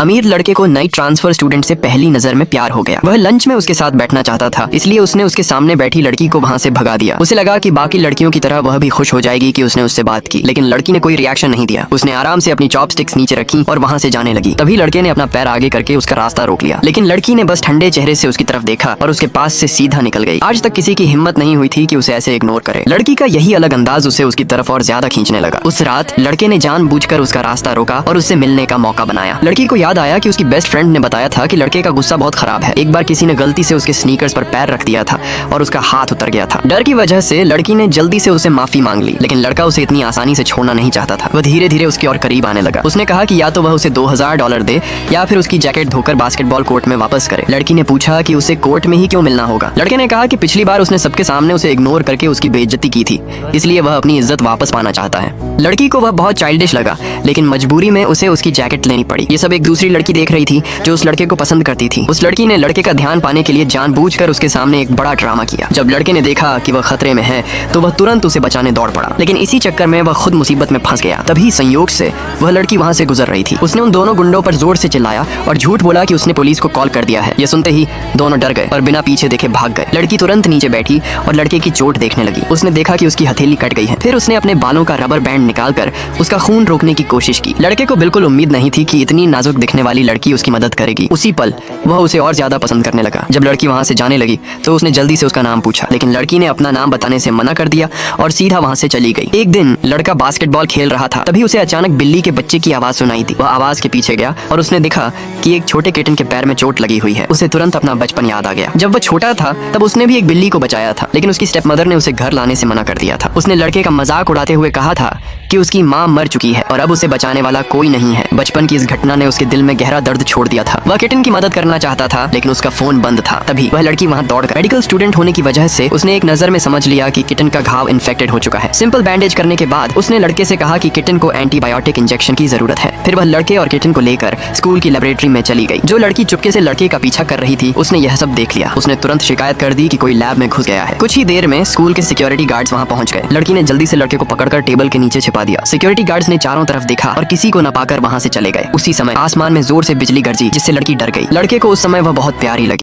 अमीर लड़के को नई ट्रांसफर स्टूडेंट से पहली नजर में प्यार हो गया। वह लंच में उसके साथ बैठना चाहता था, इसलिए उसने उसके सामने बैठी लड़की को वहाँ से भगा दिया। उसे लगा कि बाकी लड़कियों की तरह वह भी खुश हो जाएगी कि उसने उससे बात की, लेकिन लड़की ने कोई रिएक्शन नहीं दिया। उसने आराम से अपनी चॉपस्टिक्स नीचे रखी और वहाँ से जाने लगी। तभी लड़के ने अपना पैर आगे करके उसका रास्ता रोक लिया, लेकिन लड़की ने बस ठंडे चेहरे से उसकी तरफ देखा और उसके पास से सीधा निकल गई। आज तक किसी की हिम्मत नहीं हुई थी कि उसे ऐसे इग्नोर करे। लड़की का यही अलग अंदाज उसे उसकी तरफ और ज्यादा खींचने लगा। उस रात लड़के ने जानबूझकर उसका रास्ता रोका और उससे मिलने का मौका बनाया। लड़की को याद आया कि उसकी बेस्ट फ्रेंड ने बताया था कि लड़के का गुस्सा बहुत खराब है। एक बार किसी ने गलती से उसके स्नीकर्स पर पैर रख दिया था और उसका हाथ उतर गया था। डर की वजह से लड़की ने जल्दी से उसे माफी मांग ली, लेकिन लड़का उसे इतनी आसानी से छोड़ना नहीं चाहता था। वह धीरे धीरे उसकी ओर करीब आने लगा। उसने कहा कि या तो वह उसे $2000 दे या फिर उसकी जैकेट धोकर बास्केटबॉल कोर्ट में वापस करे। लड़की ने पूछा कि उसे कोर्ट में ही क्यों मिलना होगा। लड़के ने कहा कि पिछली बार उसने सबके सामने उसे इग्नोर करके उसकी बेइज्जती की थी, इसलिए वह अपनी इज्जत वापस पाना चाहता है। लड़की को वह बहुत चाइल्डिश लगा, लेकिन मजबूरी में उसे उसकी जैकेट लेनी पड़ी। ये सब एक दूसरी लड़की देख रही थी जो उस लड़के को पसंद करती थी। उस लड़की ने लड़के का ध्यान पाने के लिए जानबूझकर उसके सामने एक बड़ा ड्रामा किया। जब लड़के ने देखा कि वह खतरे में है तो वह तुरंत उसे बचाने दौड़ पड़ा, लेकिन इसी चक्कर में वह खुद मुसीबत में फंस गया। तभी संयोग से वह लड़की वहां से गुजर रही थी। उसने उन दोनों गुंडों पर जोर से चिल्लाया और झूठ बोला कि उसने पुलिस को कॉल कर दिया है। ये सुनते ही दोनों डर गए और बिना पीछे देखे भाग गए। लड़की तुरंत नीचे बैठी और लड़के की चोट देखने लगी। उसने देखा कि उसकी हथेली कट गई है। फिर उसने अपने बालों का रबर बैंड निकालकर उसका खून रोकने की कोशिश की। लड़के को बिल्कुल उम्मीद नहीं थी कि इतनी नाजुक दिखने वाली लड़की उसकी मदद करेगी। उसी पल वह उसे और ज्यादा पसंद करने लगा। जब लड़की वहां से जाने लगी तो उसने जल्दी से उसका नाम पूछा, लेकिन लड़की ने अपना नाम बताने से मना कर दिया और सीधा वहां से चली गई। एक दिन लड़का बास्केटबॉल खेल रहा था, तभी उसे अचानक बिल्ली के बच्चे की आवाज सुनाई दी। वह आवाज के पीछे गया और उसने देखा कि एक छोटे किटन के पैर में चोट लगी हुई है। उसे तुरंत अपना बचपन याद आ गया। जब वह छोटा था तब उसने भी एक बिल्ली को बचाया था, लेकिन उसकी स्टेप मदर ने उसे घर लाने से मना कर दिया था। उसने लड़के का मजाक उड़ाते हुए कहा था कि उसकी माँ मर चुकी है और अब उसे बचाने वाला कोई नहीं है। बचपन की इस घटना ने उसके दिल में गहरा दर्द छोड़ दिया था। वह किटन की मदद करना चाहता था, लेकिन उसका फोन बंद था। तभी वह लड़की वहां दौड़कर मेडिकल स्टूडेंट होने की वजह से उसने एक नजर में समझ लिया कि किटन का घाव इन्फेक्टेड हो चुका है। सिंपल बैंडेज करने के बाद उसने लड़के से कहा कि किटन को एंटीबायोटिक इंजेक्शन की जरूरत है। फिर वह लड़के और किटन को लेकर स्कूल की लेबोरेटरी में चली गई। जो लड़की चुपके से लड़के का पीछा कर रही थी उसने यह सब देख लिया। उसने तुरंत शिकायत कर दी कि कोई लैब में घुस गया है। कुछ ही देर में स्कूल के सिक्योरिटी गार्ड्स वहां पहुंच गए। लड़की ने जल्दी से लड़के को पकड़कर टेबल के नीचे छिपा दिया। सिक्योरिटी गार्ड्स ने चारों तरफ देखा और किसी को न पाकर वहां से चले गए। उसी समय आसमान में जोर से बिजली गरजी, जिससे लड़की डर गई। लड़के को उस समय वह बहुत प्यारी लगी।